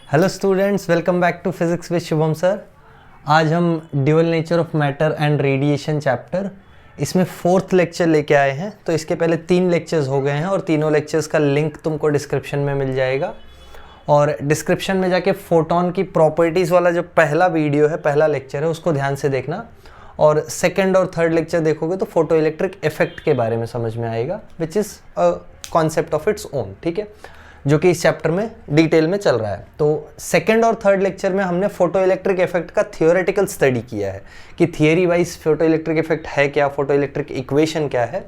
Hello students, welcome back to physics with Shubham sir. आज हम dual nature of matter and radiation chapter इसमें 4th lecture लेके आए हैं। तो इसके पहले 3 लेक्चर्स हो गए हैं और तीनों लेक्चर्स का लिंक तुमको डिस्क्रिप्शन में मिल जाएगा। और डिस्क्रिप्शन में जाके फोटोन की प्रॉपर्टीज़ वाला जो पहला वीडियो है, पहला लेक्चर है, उसको ध्यान से देखना। और सेकेंड और थर्ड लेक्चर देखोगे तो फोटो इलेक्ट्रिक इफेक्ट के बारे में समझ में आएगा, which is a concept of its own, ठीक है, जो कि इस चैप्टर में डिटेल में चल रहा है। तो सेकंड और थर्ड लेक्चर में हमने फोटो इलेक्ट्रिक इफेक्ट का थियोरेटिकल स्टडी किया है कि theory wise photo electric effect है क्या, फोटो इलेक्ट्रिक इक्वेशन क्या है।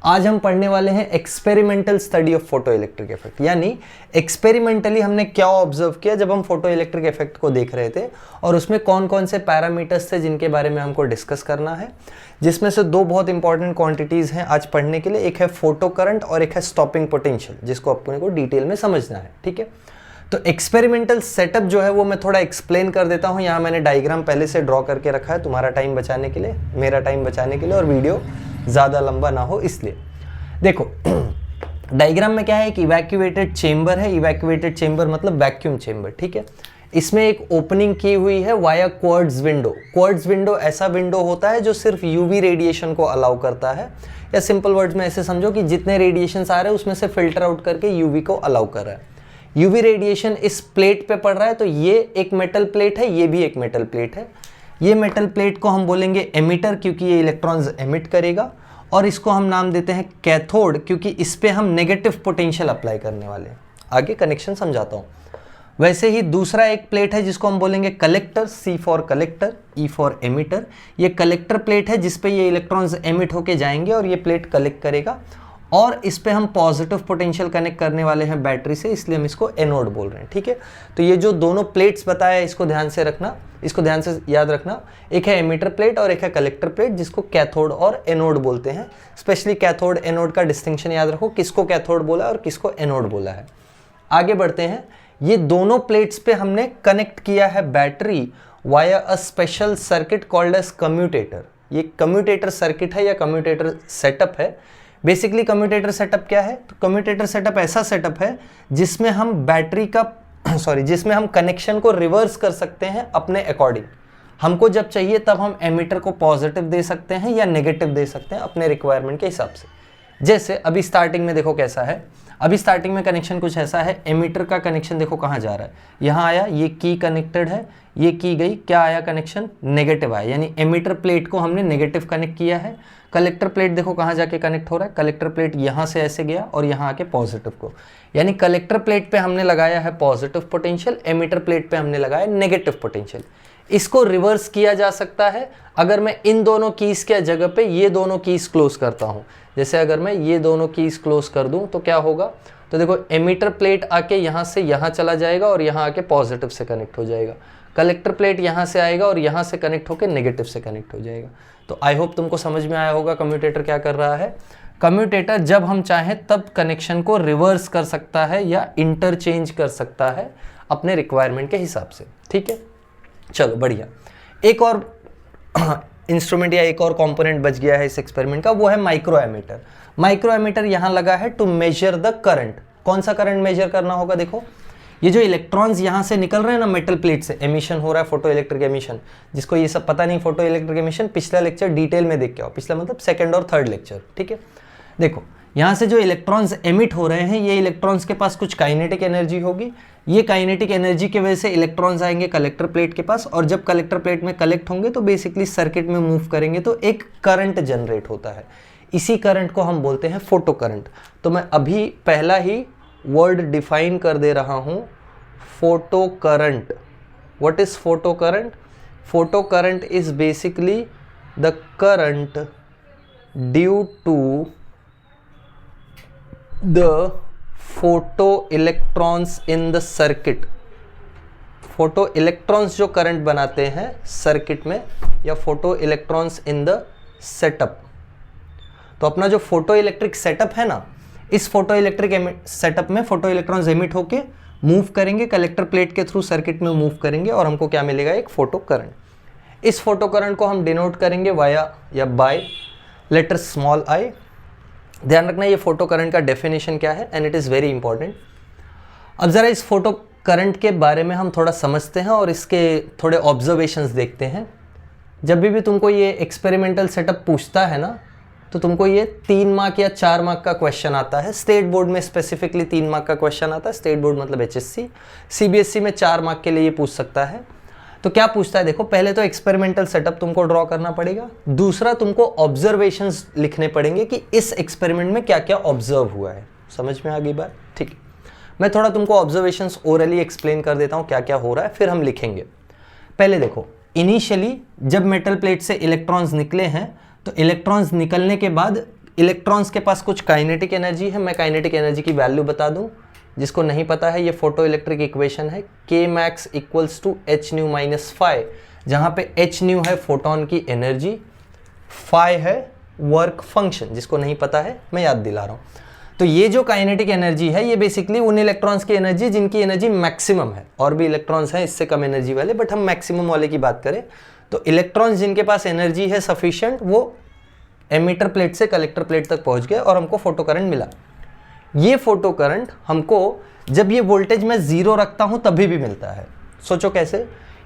आज हम पढ़ने वाले हैं experimental study of photo electric effect, यानी एक्सपेरिमेंटली हमने क्या ऑब्जर्व किया जब हम फोटो इलेक्ट्रिक इफेक्ट को देख रहे थे और उसमें कौन कौन से पैरामीटर्स थे जिनके बारे में हमको डिस्कस करना है, जिसमें से 2 बहुत इंपॉर्टेंट क्वांटिटीज़ हैं आज पढ़ने के लिए। एक है फोटो करंट और एक है स्टॉपिंग पोटेंशियल, जिसको अपने को डिटेल में समझना है, ठीक है। तो एक्सपेरिमेंटल सेटअप जो है वो मैं थोड़ा एक्सप्लेन कर देता हूँ। यहाँ मैंने डायग्राम पहले से ड्रॉ करके रखा है तुम्हारा टाइम बचाने के लिए, मेरा टाइम बचाने के लिए, और वीडियो ज़्यादा लंबा ना हो इसलिए। देखो डायग्राम में क्या है, एक इवैक्यूएटेड चेंबर है। इवैक्यूएटेड चेंबर मतलब वैक्यूम चेंबर, ठीक है। इसमें एक ओपनिंग की हुई है via quartz window. Quartz window ऐसा विंडो होता है जो सिर्फ यूवी रेडिएशन को अलाउ करता है, या सिंपल वर्ड्स में ऐसे समझो कि जितने रेडिएशंस आ रहे हैं उसमें से फिल्टर आउट करके यूवी को अलाउ कर रहा है। यूवी रेडिएशन इस प्लेट पे पड़ रहा है, तो ये एक मेटल प्लेट है, ये भी एक मेटल प्लेट है। ये मेटल प्लेट को हम बोलेंगे एमिटर, क्योंकि ये इलेक्ट्रॉन्स एमिट करेगा। और इसको हम नाम देते हैं कैथोड, क्योंकि इस पे हम नेगेटिव पोटेंशियल अप्लाई करने वाले हैं। आगे कनेक्शन समझाता हूँ। वैसे ही दूसरा एक प्लेट है जिसको हम बोलेंगे collector, C for collector, E for emitter. ये कलेक्टर प्लेट है जिस पे ये इलेक्ट्रॉन्स एमिट होके जाएंगे और ये प्लेट कलेक्ट करेगा, और इस पे हम पॉजिटिव पोटेंशियल कनेक्ट करने वाले हैं बैटरी से, इसलिए हम इसको एनोड बोल रहे हैं, ठीक है। तो ये जो दोनों प्लेट्स बताया इसको ध्यान से रखना, इसको ध्यान से याद रखना। एक है एमिटर प्लेट और एक है कलेक्टर प्लेट, जिसको कैथोड और एनोड बोलते हैं। स्पेशली कैथोड एनोड का डिस्टिंक्शन याद रखो, किसको कैथोड बोला और किसको एनोड बोला है। आगे बढ़ते हैं। ये दोनों प्लेट्स पे हमने कनेक्ट किया है battery via a special circuit called as commutator. ये कम्यूटेटर सर्किट है या कम्यूटेटर सेटअप है। बेसिकली कम्यूटेटर सेटअप क्या है, तो कम्यूटेटर सेटअप ऐसा सेटअप है जिसमें हम बैटरी का जिसमें हम कनेक्शन को रिवर्स कर सकते हैं अपने अकॉर्डिंग। हमको जब चाहिए तब हम एमिटर को पॉजिटिव दे सकते हैं या नेगेटिव दे सकते हैं अपने रिक्वायरमेंट के हिसाब से। जैसे अभी स्टार्टिंग में देखो कैसा है, अभी स्टार्टिंग में कनेक्शन कुछ ऐसा है। एमिटर का कनेक्शन देखो कहाँ जा रहा है, यहाँ आया, ये की कनेक्टेड है, ये की गई, क्या आया कनेक्शन, नेगेटिव आया, यानी एमिटर प्लेट को हमने नेगेटिव कनेक्ट किया है। कलेक्टर प्लेट देखो कहाँ जाके कनेक्ट हो रहा है, कलेक्टर प्लेट यहाँ से ऐसे गया और यहाँ आके पॉजिटिव को, यानी कलेक्टर प्लेट पे हमने लगाया है पॉजिटिव पोटेंशियल, एमिटर प्लेट पे हमने लगाया नेगेटिव पोटेंशियल। इसको रिवर्स किया जा सकता है अगर मैं इन दोनों कीज के जगह पे ये दोनों कीज क्लोज करता हूँ। जैसे अगर मैं ये दोनों कीज क्लोज कर दूं तो क्या होगा, तो देखो एमिटर प्लेट आके यहाँ से यहाँ चला जाएगा और यहाँ आके पॉजिटिव से कनेक्ट हो जाएगा। कलेक्टर प्लेट यहाँ से आएगा और यहाँ से कनेक्ट होकर नेगेटिव से कनेक्ट हो जाएगा। तो आई होप तुमको समझ में आया होगा कम्यूटेटर क्या कर रहा है। कम्यूटेटर जब हम चाहें तब कनेक्शन को रिवर्स कर सकता है या इंटरचेंज कर सकता है अपने रिक्वायरमेंट के हिसाब से, ठीक है। चलो बढ़िया। एक और इंस्ट्रूमेंट या एक और कंपोनेंट बच गया है इस एक्सपेरिमेंट का, वो है माइक्रो एमीटर। माइक्रो एमीटर यहाँ लगा है टू मेजर द करंट। कौन सा करंट मेजर करना होगा, देखो ये जो इलेक्ट्रॉन्स यहाँ से निकल रहे हैं ना मेटल प्लेट से, एमिशन हो रहा है फोटो इलेक्ट्रिक एमिशन। जिसको ये सब पता नहीं फोटो इलेक्ट्रिक एमिशन, पिछला लेक्चर डिटेल में देख के आओ, पिछला मतलब सेकंड और थर्ड लेक्चर, ठीक है। देखो यहाँ से जो इलेक्ट्रॉन्स एमिट हो रहे हैं, ये इलेक्ट्रॉन्स के पास कुछ काइनेटिक एनर्जी होगी। ये काइनेटिक एनर्जी की वजह से इलेक्ट्रॉन्स आएंगे कलेक्टर प्लेट के पास, और जब कलेक्टर प्लेट में कलेक्ट होंगे तो बेसिकली सर्किट में मूव करेंगे तो एक करंट जनरेट होता है। इसी करंट को हम बोलते हैं फोटो करंट। तो मैं अभी पहला ही वर्ड डिफाइन कर दे रहा हूं, photo current. What is photo current? Photo current is basically the current due to the photo electrons in the circuit. Photo electrons जो करंट बनाते हैं सर्किट में, या photo electrons in the setup. तो अपना जो फोटो इलेक्ट्रिक सेटअप है ना, इस फोटो इलेक्ट्रिक सेटअप में फोटो इलेक्ट्रॉन्स एमिट होके मूव करेंगे, कलेक्टर प्लेट के थ्रू सर्किट में मूव करेंगे, और हमको क्या मिलेगा, एक फोटो करंट। इस फोटो करंट को हम डिनोट करेंगे वाया या बाय लेटर स्मॉल आई। ध्यान रखना ये फोटो करंट का डेफिनेशन क्या है, and it is very important. अब ज़रा इस फोटो करंट के बारे में हम थोड़ा समझते हैं और इसके थोड़े ऑब्जर्वेशंस देखते हैं। जब भी तुमको ये एक्सपेरिमेंटल सेटअप पूछता है ना, तो तुमको ये 3 मार्क या 4 मार्क का क्वेश्चन आता है। स्टेट बोर्ड में स्पेसिफिकली 3 मार्क का क्वेश्चन आता है, स्टेट बोर्ड मतलब HSC। CBSE में 4 मार्क के लिए ये पूछ सकता है। तो क्या पूछता है देखो, पहले तो एक्सपेरिमेंटल सेटअप तुमको ड्रॉ करना पड़ेगा, दूसरा तुमको ऑब्जर्वेशंस लिखने पड़ेंगे कि इस एक्सपेरिमेंट में क्या क्या ऑब्जर्व हुआ है। समझ में आ गई बात? ठीक है, मैं थोड़ा तुमको ऑब्जर्वेशंस ओरली एक्सप्लेन कर देता हूँ क्या क्या हो रहा है, फिर हम लिखेंगे। पहले देखो, इनिशियली जब मेटल प्लेट से इलेक्ट्रॉन्स निकले हैं, तो इलेक्ट्रॉन्स निकलने के बाद इलेक्ट्रॉन्स के पास कुछ काइनेटिक एनर्जी है। मैं काइनेटिक एनर्जी की वैल्यू बता दूं, जिसको नहीं पता है, ये फोटो इलेक्ट्रिक इक्वेशन है, K max equals to h nu minus phi, जहाँ पे h nu है फोटोन की एनर्जी, फाई है वर्क फंक्शन। जिसको नहीं पता है मैं याद दिला रहा हूँ। तो ये जो काइनेटिक एनर्जी है, ये बेसिकली उन इलेक्ट्रॉन्स की एनर्जी जिनकी एनर्जी मैक्सिमम है। और भी इलेक्ट्रॉन्स हैं इससे कम एनर्जी वाले, बट हम मैक्सिमम वाले की बात करें तो इलेक्ट्रॉन्स जिनके पास एनर्जी है सफिशिएंट, वो एमिटर प्लेट से कलेक्टर प्लेट तक पहुंच गए और हमको फोटो करंट मिला। ये फोटो करंट हमको जब ये वोल्टेज मैं 0 रखता हूं तभी भी मिलता है। सोचो कैसे,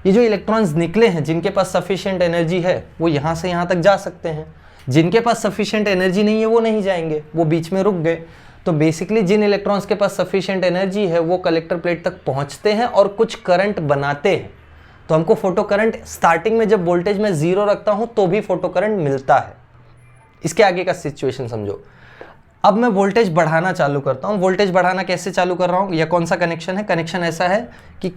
ये जो इलेक्ट्रॉन्स निकले हैं जिनके पास सफिशिएंट एनर्जी है, वो यहाँ से यहाँ तक जा सकते हैं। जिनके पास सफिशिएंट एनर्जी नहीं है वो नहीं जाएंगे, वो बीच में रुक गए। तो बेसिकली जिन इलेक्ट्रॉन्स के पास सफिशिएंट एनर्जी है वो कलेक्टर प्लेट तक पहुंचते हैं और कुछ करंट बनाते हैं। तो हमको फोटो करंट स्टार्टिंग में जब वोल्टेज में 0 रखता हूं तो भी फोटो करंट मिलता है। इसके आगे का सिचुएशन समझो। अब मैं वोल्टेज बढ़ाना चालू करता हूं। वोल्टेज बढ़ाना कैसे चालू कर रहा हूं, या कौन सा कनेक्शन है? कनेक्शन ऐसा है कि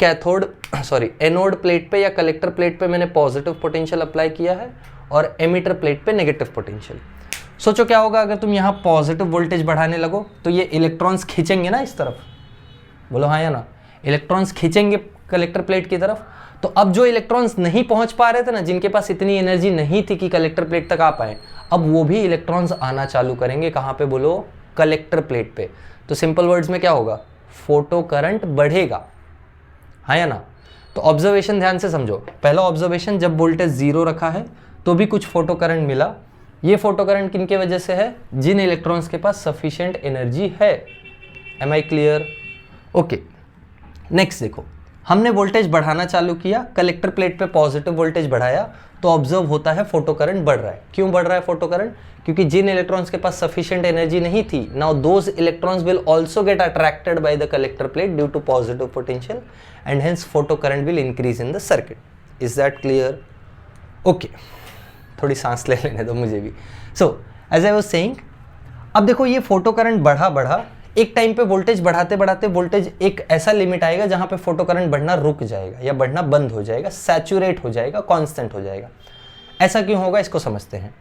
एनोड प्लेट पे या कलेक्टर प्लेट पे मैंने पॉजिटिव पोटेंशियल अप्लाई किया है और एमिटर प्लेट पे नेगेटिव पोटेंशियल। सोचो क्या होगा अगर तुम यहाँ पॉजिटिव वोल्टेज बढ़ाने लगो, तो ये इलेक्ट्रॉन्स खींचेंगे ना इस तरफ, बोलो हाँ या ना? इलेक्ट्रॉन्स खींचेंगे कलेक्टर प्लेट की तरफ। तो अब जो इलेक्ट्रॉन्स नहीं पहुंच पा रहे थे ना, जिनके पास इतनी एनर्जी नहीं थी कि कलेक्टर प्लेट तक आ पाए, अब वो भी इलेक्ट्रॉन्स आना चालू करेंगे। कहाँ पे बोलो? कलेक्टर प्लेट पे। तो सिंपल वर्ड्स में क्या होगा? फोटो करंट बढ़ेगा, हाँ या ना? तो ऑब्जर्वेशन ध्यान से समझो। पहला ऑब्जर्वेशन, जब वोल्टेज 0 रखा है तो भी कुछ फोटो करंट मिला। ये फोटो करंट किनके वजह से है? जिन इलेक्ट्रॉन्स के पास सफिशिएंट एनर्जी है। Am I clear? Okay, next देखो, हमने वोल्टेज बढ़ाना चालू किया, कलेक्टर प्लेट पे पॉजिटिव वोल्टेज बढ़ाया, तो ऑब्जर्व होता है फोटो करंट बढ़ रहा है। क्यों बढ़ रहा है फोटो करंट? क्योंकि जिन इलेक्ट्रॉन्स के पास सफिशिएंट एनर्जी नहीं थी, now those electrons will also get attracted by the collector plate due to positive potential and hence photo current will increase in the circuit. Is that clear? Okay, थोड़ी सांस ले लेने दो मुझे भी। So as I was saying, अब देखो ये फोटो करंट बढ़ा, एक टाइम पे वोल्टेज बढ़ाते बढ़ाते वोल्टेज एक ऐसा लिमिट आएगा जहां पे फोटो करंट बढ़ना रुक जाएगा या बढ़ना बंद हो जाएगा, सैचुरेट हो जाएगा, कांस्टेंट हो जाएगा। ऐसा क्यों होगा इसको समझते हैं।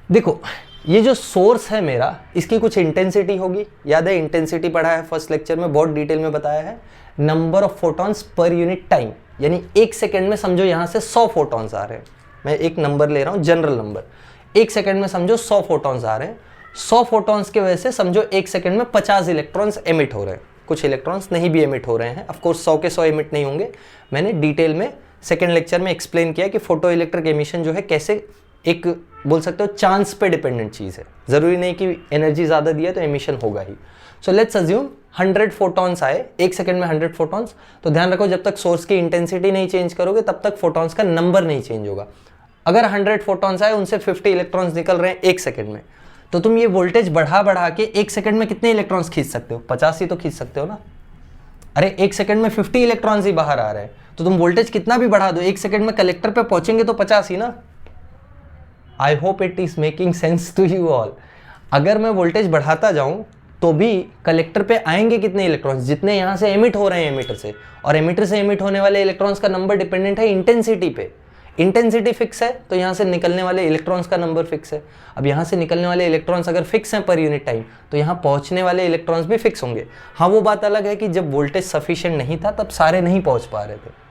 देखो, ये जो सोर्स है मेरा, इसकी कुछ इंटेंसिटी होगी। याद है इंटेंसिटी पढ़ा है फर्स्ट लेक्चर में, बहुत डिटेल में बताया है। Number of photons per unit time, यानी 1 सेकेंड में समझो यहां से 100 फोटॉन्स आ रहे हैं। मैं एक नंबर ले रहा हूं, जनरल नंबर। 1 सेकेंड में समझो 100 फोटॉन्स आ रहे हैं। 100 फोटॉन्स की वजह से समझो 1 सेकंड में 50 इलेक्ट्रॉन्स एमिट हो रहे हैं। कुछ इलेक्ट्रॉन्स नहीं भी एमिट हो रहे हैं, ऑफ कोर्स 100 के 100 एमिट नहीं होंगे। मैंने डिटेल में सेकंड लेक्चर में एक्सप्लेन किया कि फोटो इलेक्ट्रिक एमिशन जो है कैसे, एक बोल सकते हो चांस पे डिपेंडेंट चीज़ है। जरूरी नहीं कि एनर्जी ज़्यादा दिया तो एमिशन होगा ही। सो लेट्स अज्यूम 100 फोटॉन्स आए 1 सेकंड में, 100 फोटॉन्स। तो ध्यान रखो, जब तक सोर्स की इंटेंसिटी नहीं चेंज करोगे तब तक फोटॉन्स का नंबर नहीं चेंज होगा। अगर 100 फोटॉन्स आए, उनसे 50 इलेक्ट्रॉन्स निकल रहे हैं 1 सेकंड में, तो तुम ये वोल्टेज बढ़ा के 1 सेकंड में कितने इलेक्ट्रॉन्स खींच सकते हो? 50 ही तो खींच सकते हो ना। अरे 1 सेकंड में 50 इलेक्ट्रॉन्स ही बाहर आ रहे हैं, तो तुम वोल्टेज कितना भी बढ़ा दो, 1 सेकंड में कलेक्टर पे पहुंचेंगे तो 50 ही ना। I hope it is making sense to you all. अगर मैं वोल्टेज बढ़ाता जाऊं तो भी कलेक्टर पे आएंगे कितने इलेक्ट्रॉन्स? जितने यहाँ से एमिट हो रहे हैं एमिटर से, और एमिटर से एमिट होने वाले इलेक्ट्रॉन्स का नंबर डिपेंडेंट है इंटेंसिटी पे। इंटेंसिटी फिक्स है तो यहाँ से निकलने वाले इलेक्ट्रॉन्स का नंबर फिक्स है। अब यहाँ से निकलने वाले इलेक्ट्रॉन्स अगर फिक्स हैं पर यूनिट टाइम, तो यहाँ पहुँचने वाले इलेक्ट्रॉन्स भी फिक्स होंगे। हाँ, वो बात अलग है कि जब वोल्टेज सफिशिएंट नहीं था तब सारे नहीं पहुँच पा रहे थे।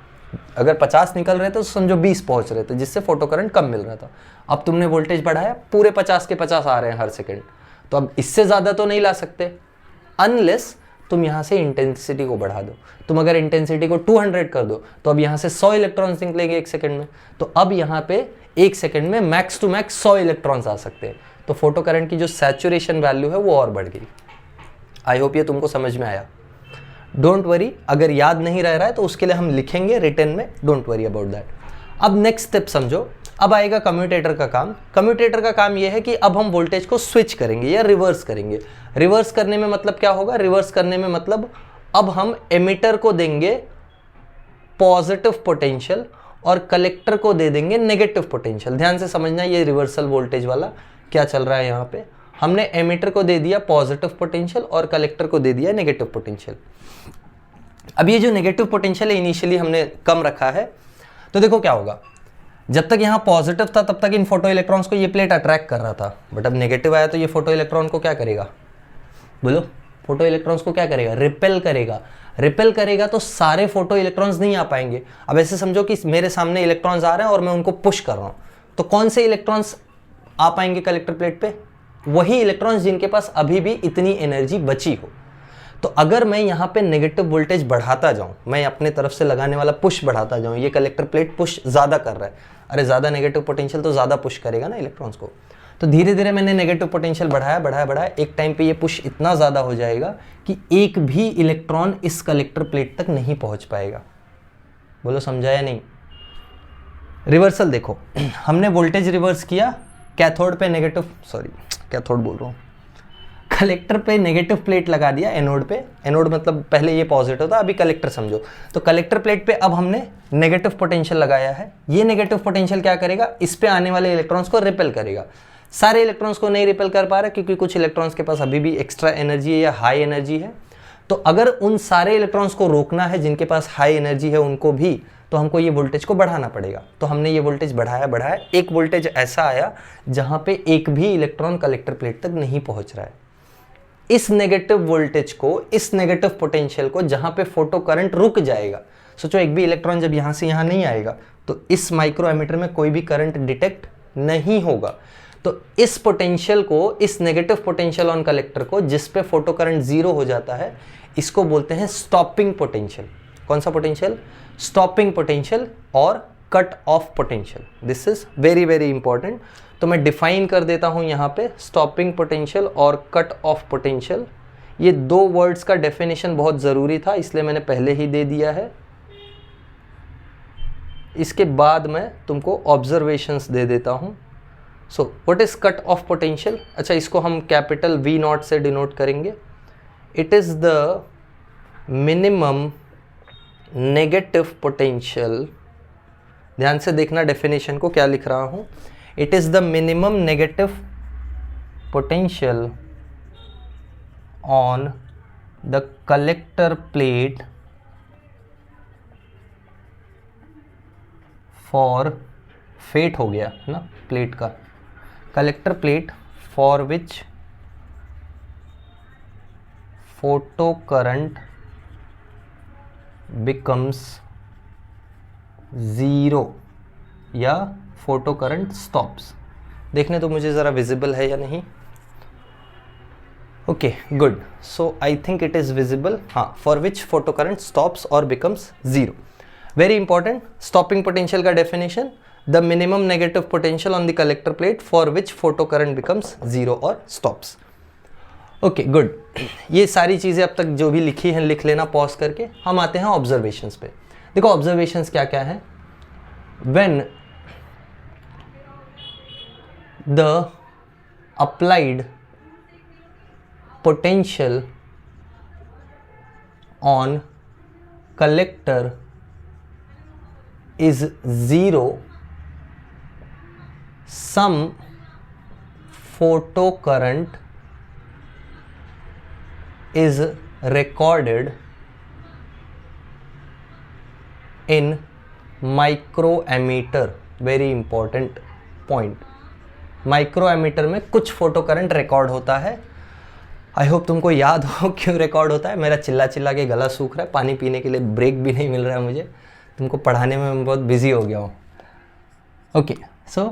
अगर 50 निकल रहे थे तो समझो 20 पहुँच रहे थे, जिससे फोटो करंट कम मिल रहा था। अब तुमने वोल्टेज बढ़ाया, पूरे 50 के 50 आ रहे हैं हर सेकेंड, तो अब इससे ज़्यादा तो नहीं ला सकते अनलेस तुम यहाँ से इंटेंसिटी को बढ़ा दो। तुम अगर इंटेंसिटी को 200 कर दो तो अब यहाँ से 100 इलेक्ट्रॉन्स निकलेंगे 1 सेकंड में। तो अब यहाँ पे 1 सेकंड में मैक्स टू मैक्स 100 इलेक्ट्रॉन्स आ सकते हैं। तो फोटो करंट की जो सैचुरेशन वैल्यू है वो और बढ़ गई। आई होप ये तुमको समझ में आया। डोंट वरी, अगर याद नहीं रह रहा है तो उसके लिए हम लिखेंगे रिटन में, डोंट वरी अबाउट दैट। अब नेक्स्ट स्टेप समझो, अब आएगा कम्यूटेटर का काम। कम्यूटेटर का काम यह है कि अब हम वोल्टेज को स्विच करेंगे या रिवर्स करेंगे। रिवर्स करने में मतलब क्या होगा, रिवर्स करने में मतलब अब हम एमिटर को देंगे पॉजिटिव पोटेंशियल और कलेक्टर को दे देंगे नेगेटिव पोटेंशियल। ध्यान से समझना, ये रिवर्सल वोल्टेज वाला क्या चल रहा है। यहाँ पे हमने एमिटर को दे दिया पॉजिटिव पोटेंशियल और कलेक्टर को दे दिया नेगेटिव पोटेंशियल। अब ये जो नेगेटिव पोटेंशियल है इनिशियली हमने कम रखा है, तो देखो क्या होगा, जब तक यहाँ पॉजिटिव था तब तक इन फोटो इलेक्ट्रॉन्स को ये प्लेट अट्रैक्ट कर रहा था, बट अब नेगेटिव आया तो ये फोटो इलेक्ट्रॉन को क्या करेगा, बोलो, फोटो इलेक्ट्रॉन्स को क्या करेगा, रिपेल करेगा। रिपेल करेगा तो सारे फोटो इलेक्ट्रॉन्स नहीं आ पाएंगे। अब ऐसे समझो कि मेरे सामने इलेक्ट्रॉन्स आ रहे हैं और मैं उनको पुश कर रहा हूँ, तो कौन से इलेक्ट्रॉन्स आ पाएंगे कलेक्टर प्लेट पे, वही इलेक्ट्रॉन्स जिनके पास अभी भी इतनी एनर्जी बची हो। तो अगर मैं यहाँ पे नेगेटिव वोल्टेज बढ़ाता जाऊँ, मैं अपने तरफ से लगाने वाला पुश बढ़ाता जाऊँ, ये कलेक्टर प्लेट पुश ज़्यादा कर रहा है, अरे ज़्यादा नेगेटिव पोटेंशियल तो ज़्यादा पुश करेगा ना इलेक्ट्रॉन्स को। तो धीरे धीरे मैंने नेगेटिव पोटेंशियल बढ़ाया, एक टाइम पे ये पुश इतना ज़्यादा हो जाएगा कि एक भी इलेक्ट्रॉन इस कलेक्टर प्लेट तक नहीं पहुँच पाएगा। बोलो समझा या नहीं। रिवर्सल देखो, हमने वोल्टेज रिवर्स किया, कैथोड पे नेगेटिव, सॉरी कैथोड बोल रहा हूँ, कलेक्टर पे नेगेटिव प्लेट लगा दिया एनोड पे। एनोड मतलब पहले ये पॉजिटिव था, अभी कलेक्टर समझो। तो कलेक्टर प्लेट पे अब हमने नेगेटिव पोटेंशियल लगाया है। ये नेगेटिव पोटेंशियल क्या करेगा, इस पे आने वाले इलेक्ट्रॉन्स को रिपेल करेगा। सारे इलेक्ट्रॉन्स को नहीं रिपेल कर पा रहा क्योंकि कुछ इलेक्ट्रॉन्स के पास अभी भी एक्स्ट्रा एनर्जी है या हाई एनर्जी है। तो अगर उन सारे इलेक्ट्रॉन्स को रोकना है जिनके पास हाई एनर्जी है उनको भी, तो हमको ये वोल्टेज को बढ़ाना पड़ेगा। तो हमने ये वोल्टेज बढ़ाया, एक वोल्टेज ऐसा आया जहां पे एक भी इलेक्ट्रॉन कलेक्टर प्लेट तक नहीं पहुंच रहा है। इस नेगेटिव वोल्टेज को, इस नेगेटिव पोटेंशियल को, जहां पे फोटो करंट रुक जाएगा, सोचो एक भी इलेक्ट्रॉन जब यहां से यहां नहीं आएगा तो इस माइक्रो एमीटर में कोई भी करंट डिटेक्ट नहीं होगा। तो इस पोटेंशियल को, इस नेगेटिव पोटेंशियल ऑन कलेक्टर को, जिस पे फोटो करंट जीरो हो जाता है, इसको बोलते हैं स्टॉपिंग पोटेंशियल। कौन सा पोटेंशियल, स्टॉपिंग पोटेंशियल और cut off potential. This is very very important. तो मैं डिफाइन कर देता हूं यहां पे, स्टॉपिंग पोटेंशियल और कट ऑफ पोटेंशियल। ये दो वर्ड्स का डेफिनेशन बहुत जरूरी था, इसलिए मैंने पहले ही दे दिया है। इसके बाद मैं तुमको ऑब्जर्वेशंस दे देता हूं। So what is cut off potential, अच्छा इसको हम कैपिटल V नॉट से डिनोट करेंगे। It is the minimum negative potential, ध्यान से देखना डेफिनेशन को क्या लिख रहा हूं। It is the minimum negative potential on the collector plate for, फेट हो गया ना प्लेट का, collector plate for which photo current becomes zero या फोटो करंट स्टॉप्स। देखने तो मुझे ज़रा विजिबल है या नहीं। Okay good, so I think it is visible. हाँ, for which photo current stops और becomes zero. Very important, stopping potential का definition, the minimum negative potential on the collector plate for which photo current becomes zero और stops. Okay good, ये सारी चीज़ें अब तक जो भी लिखी हैं लिख लेना पॉज करके। हम आते हैं ऑब्जर्वेशंस पे। देखो ऑब्जर्वेशंस क्या क्या है। When the applied potential on collector is zero, some photocurrent is recorded in microammeter. Very important point. माइक्रोएमीटर में कुछ फोटो करंट रिकॉर्ड होता है। आई होप तुमको याद हो क्यों रिकॉर्ड होता है। मेरा चिल्ला चिल्ला के गला सूख रहा है, पानी पीने के लिए ब्रेक भी नहीं मिल रहा है मुझे, तुमको पढ़ाने में मैं बहुत बिजी हो गया हूँ। Okay, so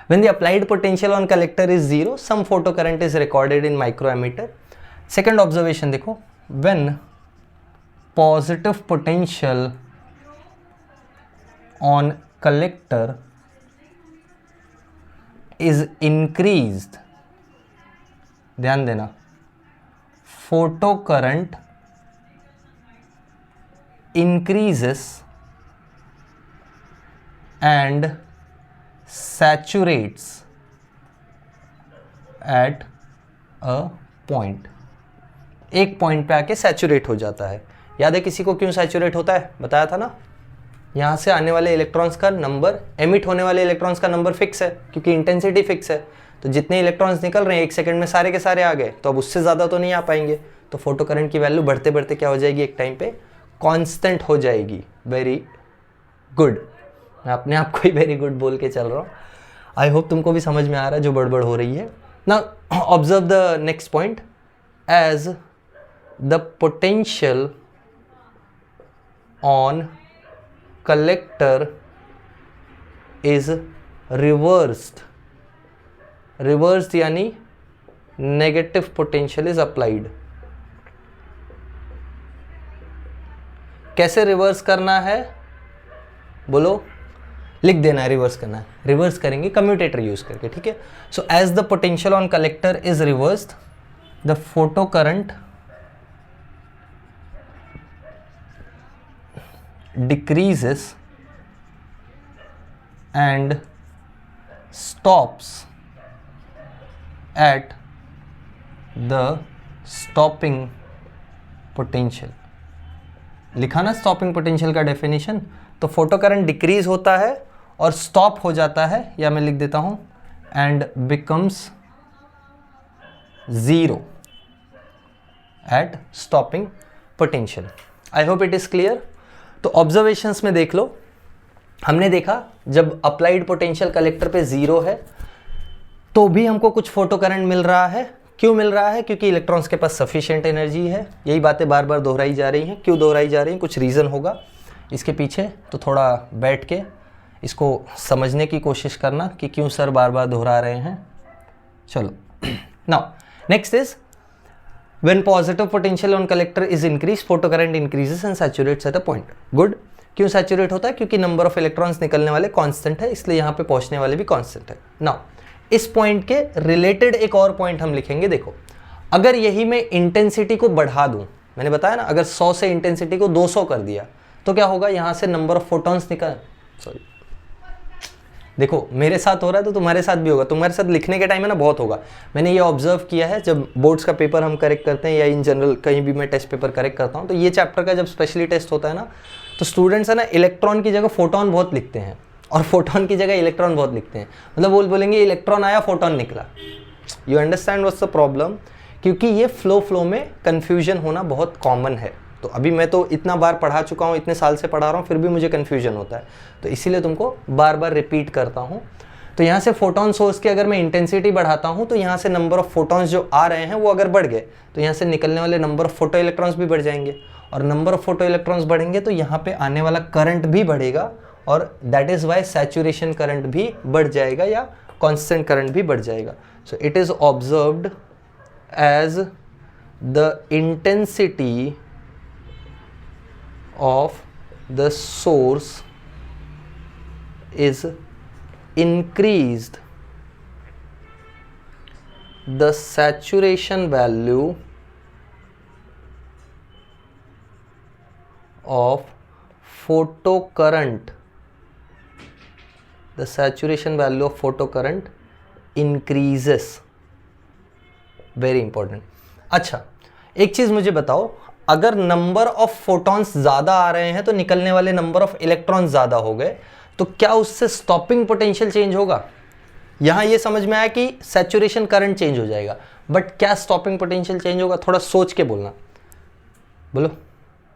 when the applied potential on collector is zero, some photo current is recorded in microammeter. Second observation देखो, when positive potential on collector is increased, ध्यान देना, photo current increases and saturates at a point, एक point पे आके saturate हो जाता है। याद है किसी को क्यों सैचुरेट होता है? बताया था ना, यहाँ से आने वाले इलेक्ट्रॉन्स का नंबर, एमिट होने वाले इलेक्ट्रॉन्स का नंबर फिक्स है क्योंकि इंटेंसिटी फिक्स है। तो जितने इलेक्ट्रॉन्स निकल रहे हैं 1 सेकंड में सारे के सारे आ गए, तो अब उससे ज़्यादा तो नहीं आ पाएंगे। तो फोटो करंट की वैल्यू बढ़ते बढ़ते क्या हो जाएगी, एक टाइम पे कांस्टेंट हो जाएगी। वेरी गुड, मैं अपने आप को ही वेरी गुड बोल के चल रहा हूँ। आई होप तुमको भी समझ में आ रहा है जो बड़बड़ हो रही है ना। Observe the next point, as the potential on collector is reversed, reversed यानी नेगेटिव पोटेंशियल इज अप्लाइड। कैसे रिवर्स करना है बोलो, लिख देना है, रिवर्स करना है। रिवर्स करेंगे कम्यूटेटर यूज करके, ठीक है। So as the potential on collector is reversed, the photo current decreases and stops at the stopping potential। लिखा ना स्टॉपिंग पोटेंशियल का डेफिनेशन, तो फोटो करंट डिक्रीज होता है और स्टॉप हो जाता है, या मैं लिख देता हूं and becomes zero at stopping potential. I hope it is clear. तो ऑब्जर्वेशंस में देख लो, हमने देखा जब अप्लाइड पोटेंशियल कलेक्टर पे जीरो है तो भी हमको कुछ फोटो करंट मिल रहा है। क्यों मिल रहा है? क्योंकि इलेक्ट्रॉन्स के पास सफिशिएंट एनर्जी है। यही बातें बार बार दोहराई जा रही हैं। क्यों दोहराई जा रही हैं? कुछ रीज़न होगा इसके पीछे, तो थोड़ा बैठ के इसको समझने की कोशिश करना कि क्यों सर बार बार दोहरा रहे हैं। चलो now next is when positive potential on collector is increased, photo current increases and saturates at a point। good। क्यों सैचुरेट होता है? क्योंकि नंबर ऑफ इलेक्ट्रॉन्स निकलने वाले कांस्टेंट है, इसलिए यहाँ पे पहुँचने वाले भी कांस्टेंट है। नाउ इस पॉइंट के रिलेटेड एक और पॉइंट हम लिखेंगे। देखो, अगर यही मैं इंटेंसिटी को बढ़ा दूं, मैंने बताया ना, अगर 100 से इंटेंसिटी को 200 कर दिया तो क्या होगा, यहाँ से नंबर ऑफ फोटॉन्स निकल, सॉरी देखो मेरे साथ हो रहा है तो तुम्हारे साथ भी होगा। तुम्हारे साथ लिखने के टाइम है ना बहुत होगा। मैंने ये ऑब्जर्व किया है, जब बोर्ड्स का पेपर हम करेक्ट करते हैं या इन जनरल कहीं भी मैं टेस्ट पेपर करेक्ट करता हूँ, तो ये चैप्टर का जब स्पेशली टेस्ट होता है ना, तो स्टूडेंट्स है ना इलेक्ट्रॉन की जगह फोटोन बहुत लिखते हैं और फोटोन की जगह इलेक्ट्रॉन बहुत लिखते हैं। मतलब वो बोलेंगे इलेक्ट्रॉन आया फोटोन निकला। You understand what's the problem? क्योंकि ये फ्लो में कन्फ्यूजन होना बहुत कॉमन है। तो अभी मैं तो इतना बार पढ़ा चुका हूँ, इतने साल से पढ़ा रहा हूँ, फिर भी मुझे कन्फ्यूजन होता है, तो इसीलिए तुमको बार बार रिपीट करता हूँ। तो यहाँ से फोटोन सोर्स की अगर मैं इंटेंसिटी बढ़ाता हूँ तो यहाँ से नंबर ऑफ फोटॉन्स जो आ रहे हैं वो अगर बढ़ गए तो यहाँ से निकलने वाले नंबर ऑफ फोटो इलेक्ट्रॉन्स भी बढ़ जाएंगे, और नंबर ऑफ फोटो इलेक्ट्रॉन्स बढ़ेंगे तो यहाँ पे आने वाला करंट भी बढ़ेगा, और that is why saturation current भी बढ़ जाएगा या कॉन्स्टेंट करंट भी बढ़ जाएगा। So it is observed as the intensity of the source is increased, the saturation value of photocurrent, the saturation value of photocurrent increases। very important। अच्छा, एक चीज मुझे बताओ, अगर नंबर ऑफ फोटॉन्स ज्यादा आ रहे हैं तो निकलने वाले नंबर ऑफ इलेक्ट्रॉन्स ज्यादा हो गए, तो क्या उससे स्टॉपिंग पोटेंशियल चेंज होगा? यहां ये समझ में आया कि सैचुरेशन करंट चेंज हो जाएगा, बट क्या स्टॉपिंग पोटेंशियल चेंज होगा? थोड़ा सोच के बोलना। बोलो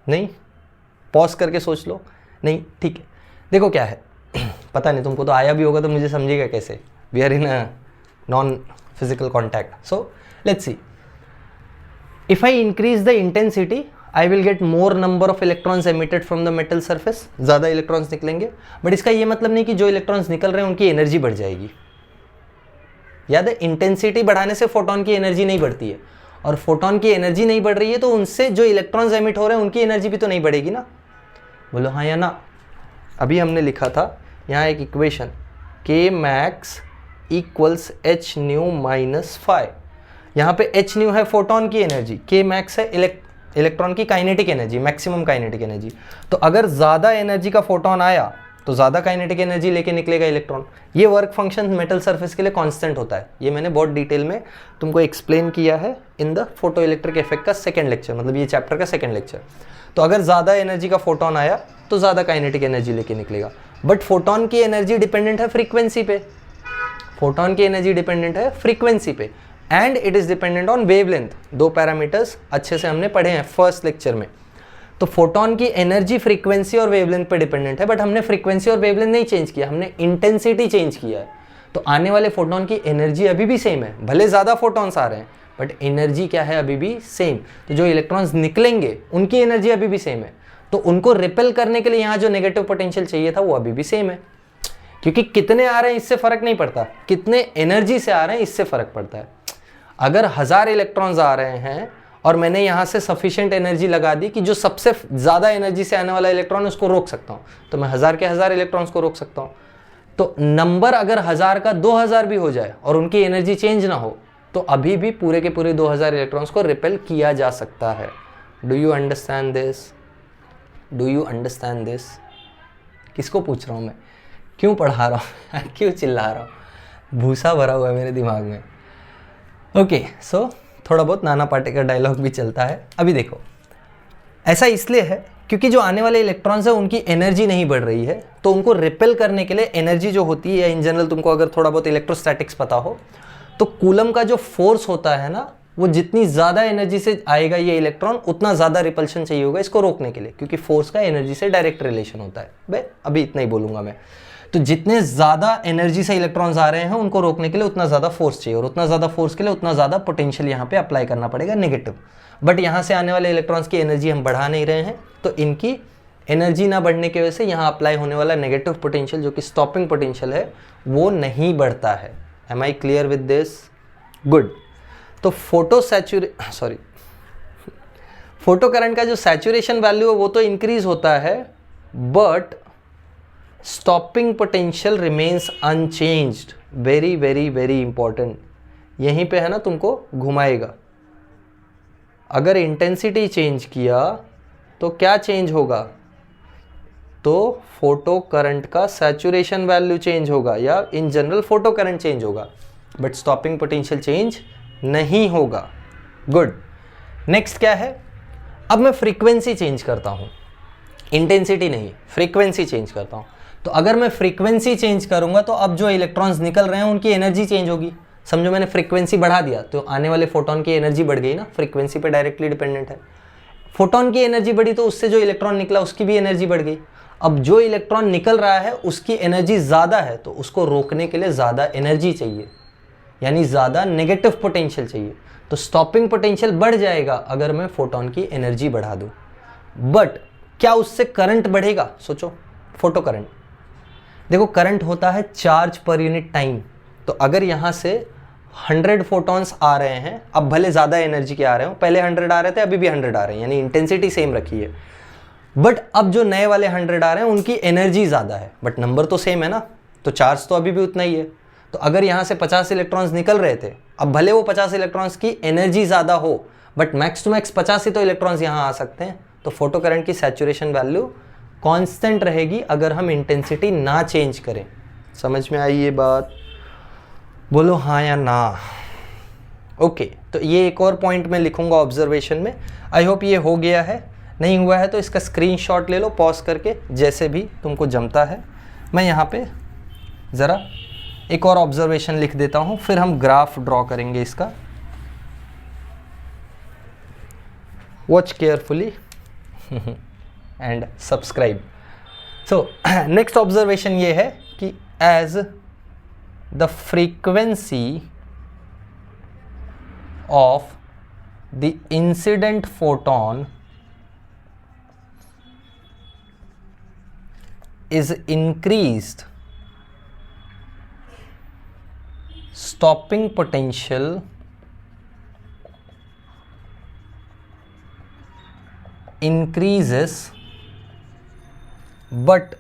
नहीं, पॉज करके सोच लो। नहीं, ठीक है। देखो क्या है, पता नहीं तुमको तो आया भी होगा तो मुझे समझेगा कैसे, we are in a non physical contact. So let's see, if I increase the intensity I will get more number of electrons emitted from the metal surface। ज़्यादा इलेक्ट्रॉन्स निकलेंगे, बट इसका ये मतलब नहीं कि जो इलेक्ट्रॉन्स निकल रहे हैं उनकी एनर्जी बढ़ जाएगी। याद है, इंटेंसिटी बढ़ाने से फोटोन की एनर्जी नहीं बढ़ती है, और फोटोन की एनर्जी नहीं बढ़ रही है तो उनसे जो इलेक्ट्रॉन्स एमिट हो रहे हैं उनकी एनर्जी भी तो नहीं बढ़ेगी ना। बोलो हाँ या ना। अभी हमने लिखा था यहाँ एक equation, K max equals h nu minus phi. यहाँ पे h nu है फोटोन की एनर्जी, K max है इलेक्ट्रॉन की kinetic energy, maximum kinetic energy. तो अगर ज़्यादा एनर्जी का फोटोन आया तो ज़्यादा काइनेटिक एनर्जी लेके निकलेगा इलेक्ट्रॉन। ये वर्क फंक्शन मेटल सरफेस के लिए कांस्टेंट होता है, ये मैंने बहुत डिटेल में तुमको एक्सप्लेन किया है in the photo electric effect का सेकंड लेक्चर, मतलब ये चैप्टर का सेकंड लेक्चर। तो अगर ज़्यादा एनर्जी का फोटोन आया तो ज़्यादा काइनेटिक एनर्जी लेके निकलेगा। बट फोटोन की एनर्जी डिपेंडेंट है फ्रीक्वेंसी पे, फोटोन की एनर्जी डिपेंडेंट है फ्रीक्वेंसी पे, and it is dependent on wavelength. दो पैरामीटर्स अच्छे से हमने पढ़े हैं फर्स्ट लेक्चर में। तो फोटोन की एनर्जी फ्रीक्वेंसी और वेवलेंथ पे डिपेंडेंट है, बट हमने फ्रीक्वेंसी और वेवलेंथ नहीं चेंज किया, हमने इंटेंसिटी चेंज किया है। तो आने वाले फोटोन की एनर्जी अभी भी सेम है, भले ज़्यादा फोटोन्स आ रहे हैं बट एनर्जी क्या है अभी भी सेम। तो जो इलेक्ट्रॉन्स निकलेंगे उनकी एनर्जी अभी भी सेम है, तो उनको रिपेल करने के लिए यहाँ जो नेगेटिव पोटेंशियल चाहिए था वो अभी भी सेम है। क्योंकि कितने आ रहे हैं इससे फर्क नहीं पड़ता, कितने एनर्जी से आ रहे हैं इससे फर्क पड़ता है। अगर 1000 इलेक्ट्रॉन्स आ रहे हैं और मैंने यहाँ से सफिशिएंट एनर्जी लगा दी कि जो सबसे ज़्यादा एनर्जी से आने वाला इलेक्ट्रॉन उसको रोक सकता हूँ, तो मैं 1000 के 1000 इलेक्ट्रॉन्स को रोक सकता हूँ। तो नंबर अगर 1000 का 2000 भी हो जाए और उनकी एनर्जी चेंज ना हो तो अभी भी पूरे के पूरे 2000 इलेक्ट्रॉन्स को रिपेल किया जा सकता है। Do you understand this? Do you understand this? किसको पूछ रहा हूँ मैं, क्यों पढ़ा रहा हूँ क्यों चिल्ला रहा हूँ, भूसा भरा हुआ है मेरे दिमाग में। ओके, सो थोड़ा बहुत नाना पाटेकर डायलॉग भी चलता है। अभी देखो, ऐसा इसलिए है क्योंकि जो आने वाले इलेक्ट्रॉन्स है उनकी एनर्जी नहीं बढ़ रही है, तो उनको रिपेल करने के लिए एनर्जी जो होती है, इन जनरल तुमको अगर थोड़ा बहुत इलेक्ट्रोस्टैटिक्स पता हो तो कूलम का जो फोर्स होता है ना, वो जितनी ज़्यादा एनर्जी से आएगा ये इलेक्ट्रॉन उतना ज़्यादा रिपल्शन चाहिए होगा इसको रोकने के लिए, क्योंकि फोर्स का एनर्जी से डायरेक्ट रिलेशन होता है। बे अभी इतना ही बोलूँगा मैं। तो जितने ज़्यादा एनर्जी से इलेक्ट्रॉन्स आ रहे हैं उनको रोकने के लिए उतना ज़्यादा फोर्स चाहिए, और उतना ज़्यादा फोर्स के लिए उतना ज़्यादा पोटेंशियल यहाँ पे अप्लाई करना पड़ेगा नेगेटिव। बट यहाँ से आने वाले इलेक्ट्रॉन्स की एनर्जी हम बढ़ा नहीं रहे हैं, तो इनकी एनर्जी ना बढ़ने की वजह से यहाँ अप्लाई होने वाला नेगेटिव पोटेंशियल जो कि स्टॉपिंग पोटेंशियल है वो नहीं बढ़ता है। Am I clear with this? Good. तो फोटो करंट का जो सैचुरेशन वैल्यू है वो तो इंक्रीज होता है, but stopping potential remains unchanged. Very very very important, यहीं पे है ना तुमको घुमाएगा। अगर इंटेंसिटी चेंज किया तो क्या चेंज होगा? तो फोटो करंट का सैचुरेशन वैल्यू चेंज होगा, या in general photo current change होगा, बट स्टॉपिंग पोटेंशियल चेंज नहीं होगा। गुड। नेक्स्ट क्या है? अब मैं फ्रीक्वेंसी चेंज करता हूँ, इंटेंसिटी नहीं, फ्रीक्वेंसी चेंज करता हूँ। तो अगर मैं फ्रीक्वेंसी चेंज करूंगा तो अब जो इलेक्ट्रॉन्स निकल रहे हैं उनकी एनर्जी चेंज होगी। समझो मैंने फ्रीक्वेंसी बढ़ा दिया तो आने वाले फोटोन की एनर्जी बढ़ गई ना, फ्रीक्वेंसी पे डायरेक्टली डिपेंडेंट है। फोटोन की एनर्जी बढ़ी तो उससे जो इलेक्ट्रॉन निकला उसकी भी एनर्जी बढ़ गई। अब जो इलेक्ट्रॉन निकल रहा है उसकी एनर्जी ज़्यादा है, तो उसको रोकने के लिए ज़्यादा एनर्जी चाहिए, यानी ज़्यादा नेगेटिव पोटेंशियल चाहिए। तो स्टॉपिंग पोटेंशियल बढ़ जाएगा अगर मैं फोटोन की एनर्जी बढ़ा दूँ। बट क्या उससे करंट बढ़ेगा? सोचो, फोटो करंट, देखो करंट होता है चार्ज पर यूनिट टाइम। तो अगर यहाँ से 100 फोटॉन्स आ रहे हैं, अब भले ज़्यादा एनर्जी के आ रहे हो, पहले 100 आ रहे थे अभी भी 100 आ रहे हैं, यानी इंटेंसिटी सेम रखी है, बट अब जो नए वाले 100 आ रहे हैं उनकी एनर्जी ज़्यादा है, बट नंबर तो सेम है ना, तो चार्ज तो अभी भी उतना ही है। तो अगर यहाँ से 50 इलेक्ट्रॉन्स निकल रहे थे, अब भले वो 50 इलेक्ट्रॉन्स की एनर्जी ज़्यादा हो, बट मैक्स टू मैक्स 50 ही तो इलेक्ट्रॉन्स यहाँ आ सकते हैं। तो फोटो करंट की सैचुरेशन वैल्यू कांस्टेंट रहेगी अगर हम इंटेंसिटी ना चेंज करें। समझ में आई ये बात? बोलो हाँ या ना। ओके, तो ये एक और पॉइंट मैं लिखूंगा ऑब्जर्वेशन में। आई होप ये हो गया है, नहीं हुआ है तो इसका स्क्रीनशॉट ले लो पॉज करके, जैसे भी तुमको जमता है। मैं यहाँ पे ज़रा एक और ऑब्जर्वेशन लिख देता हूँ, फिर हम ग्राफ ड्रॉ करेंगे इसका। Watch carefully and subscribe. So next observation ये है कि as the frequency of the incident photon is increased, stopping potential increases, but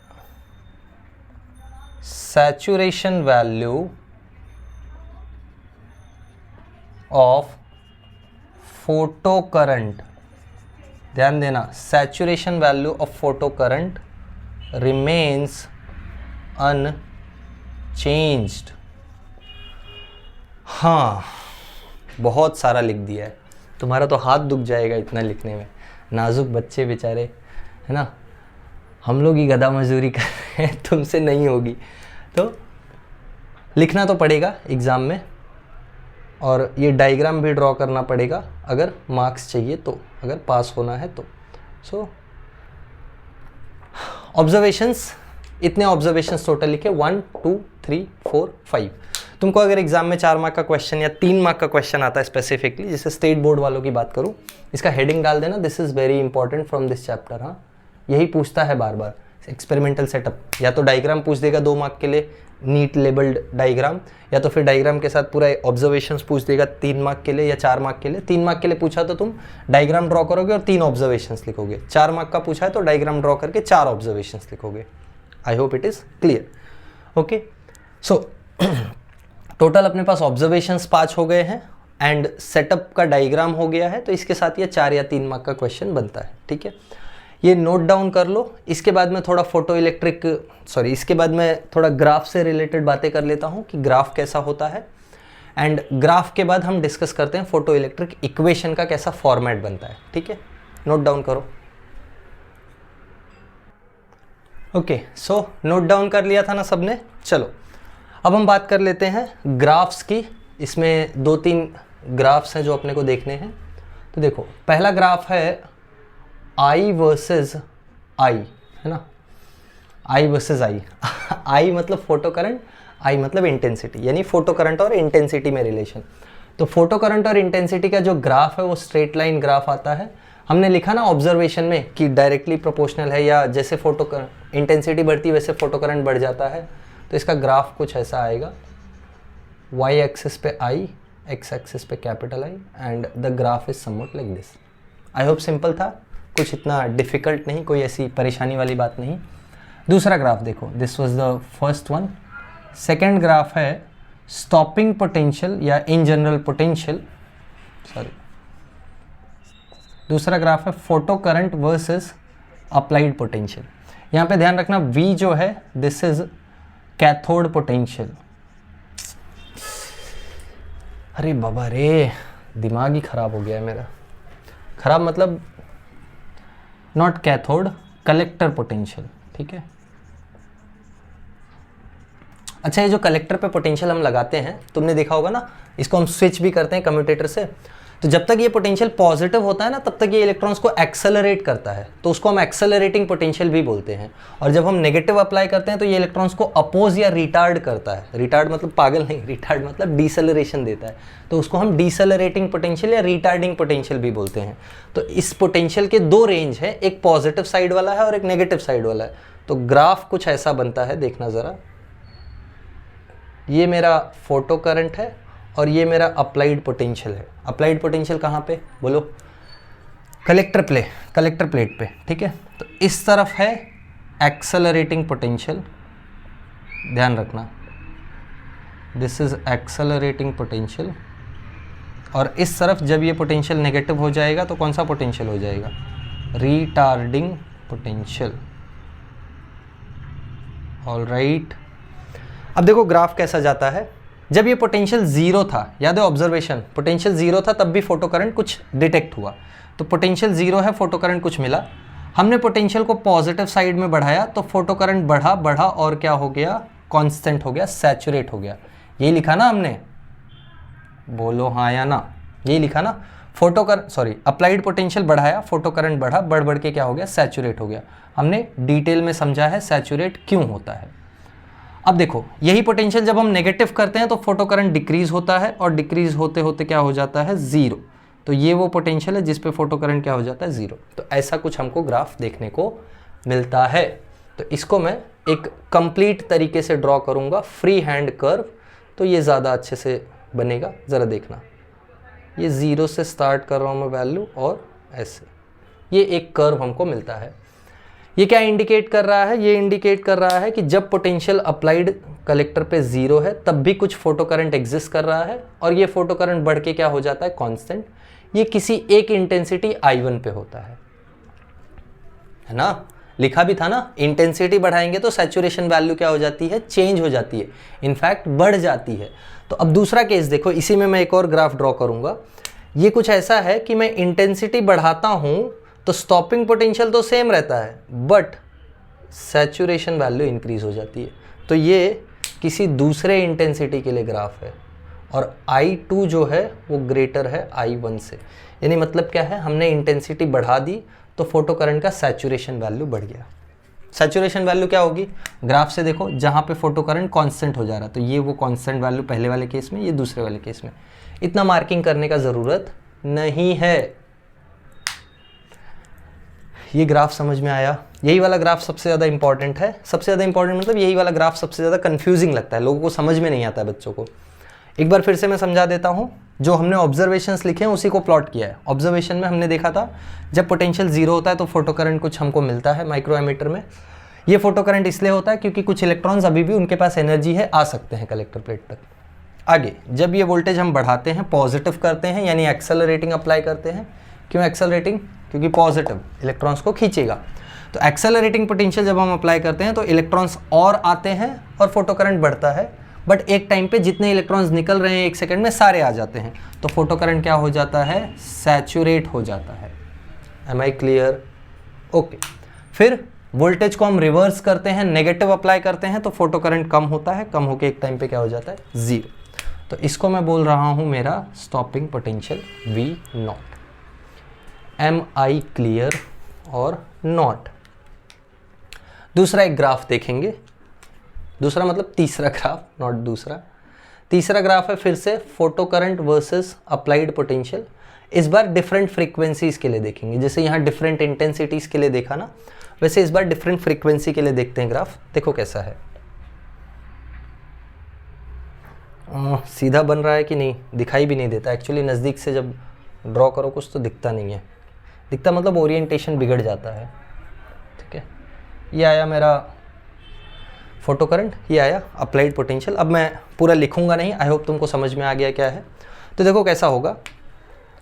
saturation value of photocurrent ध्यान देना, saturation value of photo current remains unchanged. हाँ, बहुत सारा लिख दिया है, तुम्हारा तो हाथ दुख जाएगा इतना लिखने में, नाजुक बच्चे बेचारे, है ना, हम लोग ही गधा मजदूरी कर रहे हैं, तुमसे नहीं होगी। तो लिखना तो पड़ेगा एग्ज़ाम में, और ये डायग्राम भी ड्रॉ करना पड़ेगा अगर मार्क्स चाहिए तो, अगर पास होना है तो। सो ऑब्जर्वेशंस, इतने ऑब्जर्वेशंस टोटल लिखे, 1 2 3 4 5। तुमको अगर एग्जाम में 4 मार्क का क्वेश्चन या 3 मार्क का क्वेश्चन आता है स्पेसिफिकली, जैसे स्टेट बोर्ड वालों की बात करूँ, इसका हेडिंग डाल देना, this is very important from this chapter. हाँ, यही पूछता है बार बार, एक्सपेरिमेंटल सेटअप, या तो डायग्राम पूछ देगा 2 मार्क के लिए, नीट लेबल्ड डायग्राम, या तो फिर डायग्राम के साथ पूरा ऑब्जर्वेशंस पूछ देगा 3 मार्क के लिए या 4 मार्क के लिए। 3 मार्क के लिए पूछा तो तुम डायग्राम ड्रॉ करोगे और 3 ऑब्जर्वेशंस लिखोगे, 4 मार्क का पूछा है तो डायग्राम ड्रॉ करके 4 ऑब्जर्वेशंस लिखोगे। आई hope it is clear. Okay, so total अपने पास ऑब्जर्वेशंस 5 हो गए हैं एंड सेटअप का डायग्राम हो गया है, तो इसके साथ ये 4 या 3 मार्क का क्वेश्चन बनता है। ठीक है, ये नोट डाउन कर लो। इसके बाद में थोड़ा इसके बाद मैं थोड़ा ग्राफ से रिलेटेड बातें कर लेता हूँ कि ग्राफ कैसा होता है, एंड ग्राफ के बाद हम डिस्कस करते हैं फोटो इलेक्ट्रिक इक्वेशन का कैसा फॉर्मेट बनता है। ठीक है, नोट डाउन करो। ओके, सो नोट डाउन कर लिया था ना सबने। चलो अब हम बात कर लेते हैं ग्राफ्स की। इसमें 2-3 ग्राफ्स हैं जो अपने को देखने हैं। तो देखो, पहला ग्राफ है I वर्सेस I, है ना, I वर्सेस I। I मतलब फोटो करंट, I मतलब इंटेंसिटी, यानी फोटो करंट और इंटेंसिटी में रिलेशन। तो फोटो करंट और इंटेंसिटी का जो ग्राफ है वो स्ट्रेट लाइन ग्राफ आता है। हमने लिखा ना ऑब्जर्वेशन में कि डायरेक्टली प्रोपोर्शनल है, या जैसे इंटेंसिटी बढ़ती है वैसे फोटो करंट बढ़ जाता है। तो इसका ग्राफ कुछ ऐसा आएगा, y एक्सिस पे I, x एक्सिस पे capital I, and the graph is somewhat like this. I hope simple था, कुछ इतना डिफ़िकल्ट नहीं, कोई ऐसी परेशानी वाली बात नहीं। दूसरा ग्राफ देखो, this was the first one. Second graph है स्टॉपिंग पोटेंशियल या इन जनरल पोटेंशियल, सॉरी, दूसरा ग्राफ है photo current versus applied potential. यहाँ पे ध्यान रखना, V जो है दिस इज कैथोड पोटेंशियल। अरे बाबा रे, दिमाग ही खराब हो गया है मेरा। खराब मतलब नॉट कैथोड, कलेक्टर पोटेंशियल। ठीक है, अच्छा, ये जो कलेक्टर पे पोटेंशियल हम लगाते हैं, तुमने देखा होगा ना, इसको हम स्विच भी करते हैं कम्यूटेटर से। तो जब तक ये पोटेंशियल पॉजिटिव होता है ना, तब तक ये इलेक्ट्रॉन्स को एक्सेलरेट करता है, तो उसको हम एक्सेलरेटिंग पोटेंशियल भी बोलते हैं। और जब हम नेगेटिव अप्लाई करते हैं तो ये इलेक्ट्रॉन्स को अपोज या रिटार्ड करता है। रिटार्ड मतलब पागल नहीं, रिटार्ड मतलब डिसेलरेशन देता है, तो उसको हम डिसेलरेटिंग पोटेंशियल या रिटार्डिंग पोटेंशियल भी बोलते हैं। तो इस पोटेंशियल के 2 रेंज है, एक पॉजिटिव साइड वाला है और एक नेगेटिव साइड वाला है। तो ग्राफ कुछ ऐसा बनता है, देखना ज़रा, ये मेरा फोटो करंट है और ये मेरा अप्लाइड पोटेंशियल है। अप्लाइड पोटेंशियल कहाँ पे बोलो, कलेक्टर प्लेट पे। ठीक है, तो इस तरफ है एक्सेलरेटिंग पोटेंशियल, ध्यान रखना, दिस इज एक्सेलरेटिंग पोटेंशियल। और इस तरफ जब ये पोटेंशियल नेगेटिव हो जाएगा तो कौन सा पोटेंशियल हो जाएगा, रिटार्डिंग पोटेंशियल। ऑलराइट, अब देखो ग्राफ कैसा जाता है। जब ये पोटेंशियल 0 था, याद है ऑब्जर्वेशन, पोटेंशियल 0 था तब भी फोटो करंट कुछ डिटेक्ट हुआ। तो पोटेंशियल 0 है, फोटो करंट कुछ मिला, हमने पोटेंशियल को पॉजिटिव साइड में बढ़ाया तो फोटो करंट बढ़ा और क्या हो गया, कांस्टेंट हो गया, सैचुरेट हो गया। यही लिखा ना हमने, बोलो हाँ या ना, यही लिखा ना। अप्लाइड पोटेंशियल बढ़ाया, फोटो करंट बढ़ के क्या हो गया, सैचुरेट हो गया। हमने डिटेल में समझा है सैचुरेट क्यों होता है। अब देखो, यही पोटेंशियल जब हम नेगेटिव करते हैं तो फोटो करंट डिक्रीज होता है, और डिक्रीज होते होते क्या हो जाता है, 0। तो ये वो पोटेंशियल है जिस पे फोटो करंट क्या हो जाता है, 0। तो ऐसा कुछ हमको ग्राफ देखने को मिलता है। तो इसको मैं एक कंप्लीट तरीके से ड्रॉ करूँगा, फ्री हैंड कर्व, तो ये ज़्यादा अच्छे से बनेगा। ज़रा देखना, ये 0 से स्टार्ट कर रहा हूँ मैं वैल्यू, और ऐसे ये एक कर्व हमको मिलता है। ये क्या इंडिकेट कर रहा है, ये इंडिकेट कर रहा है कि जब पोटेंशियल अप्लाइड कलेक्टर पे 0 है तब भी कुछ फोटो करंट एग्जिस्ट कर रहा है, और ये फोटो करंट बढ़ के क्या हो जाता है, कांस्टेंट। ये किसी एक इंटेंसिटी I1 पे होता है। है ना, लिखा भी था ना, इंटेंसिटी बढ़ाएंगे तो सैचुरेशन वैल्यू क्या हो जाती है, चेंज हो जाती है, इनफैक्ट बढ़ जाती है। तो अब दूसरा केस देखो, इसी में मैं एक और ग्राफ ड्रॉ करूंगा। ये कुछ ऐसा है कि मैं इंटेंसिटी बढ़ाता हूं तो स्टॉपिंग पोटेंशियल तो सेम रहता है बट सैचुरेशन वैल्यू इंक्रीज हो जाती है। तो ये किसी दूसरे इंटेंसिटी के लिए ग्राफ है और I2 जो है वो ग्रेटर है I1 से। यानी मतलब क्या है, हमने इंटेंसिटी बढ़ा दी तो फोटो करंट का सैचुरेशन वैल्यू बढ़ गया। सैचुरेशन वैल्यू क्या होगी, ग्राफ से देखो, जहाँ पे फोटो करंट कांस्टेंट हो जा रहा है तो ये वो कांस्टेंट वैल्यू पहले वाले केस में, ये दूसरे वाले केस में। इतना मार्किंग करने का ज़रूरत नहीं है। ये ग्राफ समझ में आया? यही वाला ग्राफ सबसे ज़्यादा इंपॉर्टेंट है। सबसे ज़्यादा इंपॉर्टेंट मतलब यही वाला ग्राफ सबसे ज़्यादा कंफ्यूजिंग लगता है, लोगों को समझ में नहीं आता है बच्चों को। एक बार फिर से मैं समझा देता हूँ। जो हमने ऑब्जर्वेशंस लिखे हैं उसी को प्लॉट किया है। ऑब्जर्वेशन में हमने देखा था जब पोटेंशियल जीरो होता है तो फोटो करंट कुछ हमको मिलता है माइक्रो एमीटर में। ये फोटो करंट इसलिए होता है क्योंकि कुछ इलेक्ट्रॉन्स अभी भी उनके पास एनर्जी है, आ सकते हैं कलेक्टर प्लेट तक। आगे जब ये वोल्टेज हम बढ़ाते हैं, पॉजिटिव करते हैं, यानी एक्सेलरेटिंग अप्लाई करते हैं। क्यों एक्सेलरेटिंग? क्योंकि पॉजिटिव इलेक्ट्रॉन्स को खींचेगा। तो एक्सेलरेटिंग पोटेंशियल जब हम अप्लाई करते हैं तो इलेक्ट्रॉन्स और आते हैं और फोटो करंट बढ़ता है, बट एक टाइम पे जितने इलेक्ट्रॉन्स निकल रहे हैं एक सेकंड में सारे आ जाते हैं, तो फोटो करंट क्या हो जाता है, सैचुरेट हो जाता है। Am I clear? ओके। फिर वोल्टेज को हम रिवर्स करते हैं, नेगेटिव अप्लाई करते हैं तो फोटो करंट कम होता है, कम होके एक टाइम पे क्या हो जाता है, जीरो। तो इसको मैं बोल रहा हूं मेरा stopping potential V0। Am I clear और नॉट? दूसरा एक ग्राफ देखेंगे, दूसरा मतलब तीसरा ग्राफ, नॉट दूसरा, तीसरा ग्राफ है फिर से photo current versus applied potential. इस बार डिफरेंट फ्रीक्वेंसीज के लिए देखेंगे। जैसे यहाँ डिफरेंट इंटेंसिटीज के लिए देखा ना, वैसे इस बार डिफरेंट फ्रीक्वेंसी के लिए देखते हैं ग्राफ। देखो कैसा है, सीधा बन रहा है कि नहीं, दिखाई भी नहीं देता एक्चुअली। नज़दीक से जब ड्रॉ करो कुछ तो दिखता नहीं है, दिखता मतलब ओरिएंटेशन बिगड़ जाता है। ठीक है, ये आया मेरा फोटो करंट, ये आया अप्लाइड पोटेंशियल। अब मैं पूरा लिखूंगा नहीं, आई होप तुमको समझ में आ गया क्या है। तो देखो कैसा होगा,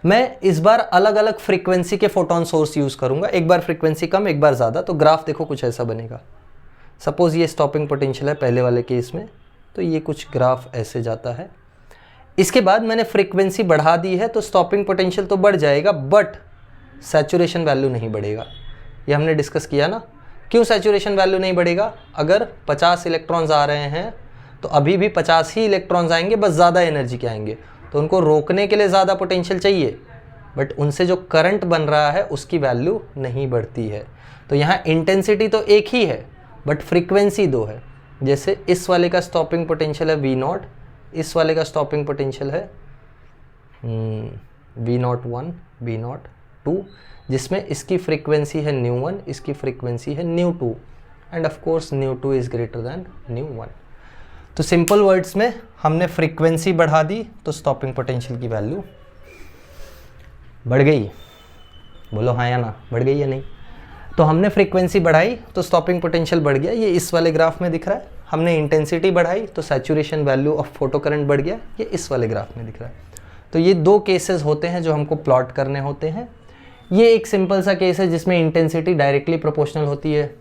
मैं इस बार अलग अलग फ्रीक्वेंसी के फोटोन सोर्स यूज़ करूंगा, एक बार फ्रीक्वेंसी कम एक बार ज़्यादा। तो ग्राफ देखो कुछ ऐसा बनेगा। सपोज ये स्टॉपिंग पोटेंशियल है पहले वाले केस में, तो ये कुछ ग्राफ ऐसे जाता है। इसके बाद मैंने फ्रीक्वेंसी बढ़ा दी है तो स्टॉपिंग पोटेंशियल तो बढ़ जाएगा बट सैचुरेशन वैल्यू नहीं बढ़ेगा। ये हमने डिस्कस किया ना। क्यों सैचुरेशन वैल्यू नहीं बढ़ेगा? अगर 50 इलेक्ट्रॉन्स आ रहे हैं तो अभी भी 50 ही इलेक्ट्रॉन्स आएंगे, बस ज़्यादा एनर्जी के आएंगे, तो उनको रोकने के लिए ज़्यादा पोटेंशियल चाहिए, बट उनसे जो करंट बन रहा है उसकी वैल्यू नहीं बढ़ती है। तो यहाँ इंटेंसिटी तो एक ही है बट फ्रीक्वेंसी दो है। जैसे इस वाले का स्टॉपिंग पोटेंशियल है V0, इस वाले का स्टॉपिंग पोटेंशियल है V01, V02, जिसमें इसकी फ्रीक्वेंसी है ν1, इसकी फ्रीक्वेंसी है ν2, and of course ν2 is greater than ν1। तो सिंपल वर्ड्स में हमने फ्रीक्वेंसी बढ़ा दी तो स्टॉपिंग पोटेंशियल की वैल्यू बढ़ गई। बोलो हाँ या ना, बढ़ गई या नहीं? तो हमने फ्रीक्वेंसी बढ़ाई तो स्टॉपिंग पोटेंशियल बढ़ गया, ये इस वाले ग्राफ में दिख रहा है। हमने इंटेंसिटी बढ़ाई तो saturation value of photo current बढ़ गया, ये इस वाले ग्राफ में दिख रहा है। तो ये दो केसेस होते हैं जो हमको प्लॉट करने होते हैं। ये एक सिंपल सा केस है जिसमें इंटेंसिटी डायरेक्टली प्रोपोर्शनल होती है,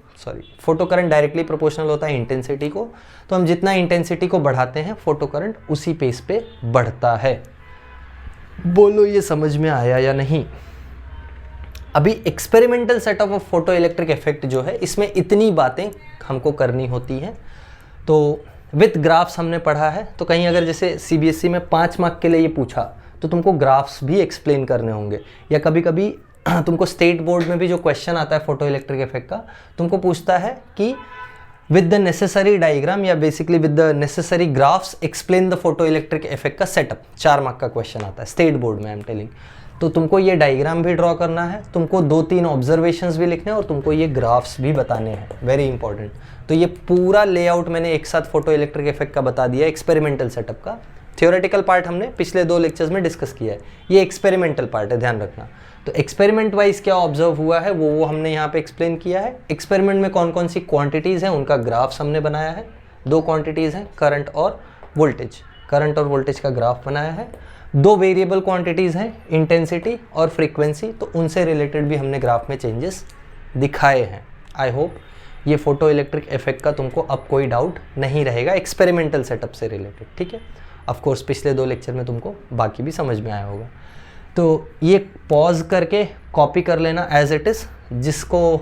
फोटो करंट डायरेक्टली प्रोपोर्शनल होता है इंटेंसिटी को। तो हम जितना इंटेंसिटी को बढ़ाते हैं फोटो करंट उसी पेस पे बढ़ता है। बोलो ये समझ में आया या नहीं? अभी experimental setup of photo electric effect जो है, इसमें इतनी बातें हमको करनी होती हैं। तो विथ ग्राफ्स हमने पढ़ा है, तो कहीं अगर जैसे CBSE में 5 मार्क के लिए ये पूछा तो तुमको ग्राफ्स भी एक्सप्लेन करने होंगे, या कभी कभी तुमको स्टेट बोर्ड में भी जो क्वेश्चन आता है फोटो इलेक्ट्रिक इफेक्ट का, तुमको पूछता है कि विद द नेसेसरी डायग्राम या basically with the necessary graphs explain the photo electric effect का सेटअप। 4 मार्क का क्वेश्चन आता है स्टेट बोर्ड में, आई एम टेलिंग। तो तुमको ये डायग्राम भी ड्रॉ करना है, तुमको 2-3 ऑब्जर्वेशंस भी लिखने हैं और तुमको ये ग्राफ्स भी बताने हैं, वेरी इंपॉर्टेंट। तो ये पूरा लेआउट मैंने एक साथ फोटो इलेक्ट्रिक इफेक्ट का बता दिया, एक्सपेरिमेंटल सेटअप का। थियोरेटिकल पार्ट हमने पिछले 2 लेक्चर्स में डिस्कस किया है, ये एक्सपेरिमेंटल पार्ट है, ध्यान रखना। तो एक्सपेरिमेंट वाइज क्या ऑब्जर्व हुआ है वो हमने यहाँ पे एक्सप्लेन किया है। एक्सपेरिमेंट में कौन कौन सी क्वांटिटीज़ हैं उनका ग्राफ्स हमने बनाया है। 2 क्वांटिटीज़ हैं, करंट और वोल्टेज। करंट और वोल्टेज का ग्राफ बनाया है। 2 वेरिएबल क्वांटिटीज़ हैं, इंटेंसिटी और फ्रीक्वेंसी, तो उनसे रिलेटेड भी हमने ग्राफ में चेंजेस दिखाए हैं। आई होप ये फोटो इलेक्ट्रिक इफेक्ट का तुमको अब कोई डाउट नहीं रहेगा एक्सपेरिमेंटल सेटअप से रिलेटेड, ठीक है। ऑफ कोर्स पिछले 2 लेक्चर में तुमको बाकी भी समझ में आया होगा। तो ये पॉज करके कॉपी कर लेना एज इट इज़। जिसको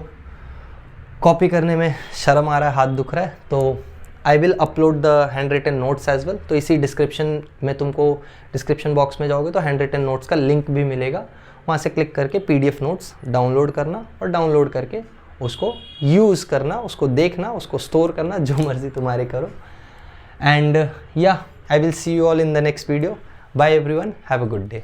कॉपी करने में शर्म आ रहा है, हाथ दुख रहा है, तो I will upload the hand written notes as well. तो इसी डिस्क्रिप्शन में तुमको, डिस्क्रिप्शन बॉक्स में जाओगे तो हैंड रिटन नोट्स का लिंक भी मिलेगा, वहाँ से क्लिक करके PDF नोट्स डाउनलोड करना और डाउनलोड करके उसको यूज़ करना, उसको देखना, उसको स्टोर करना, जो मर्जी तुम्हारे करो। एंड या I will see you all in the next video. Bye everyone, have a good day.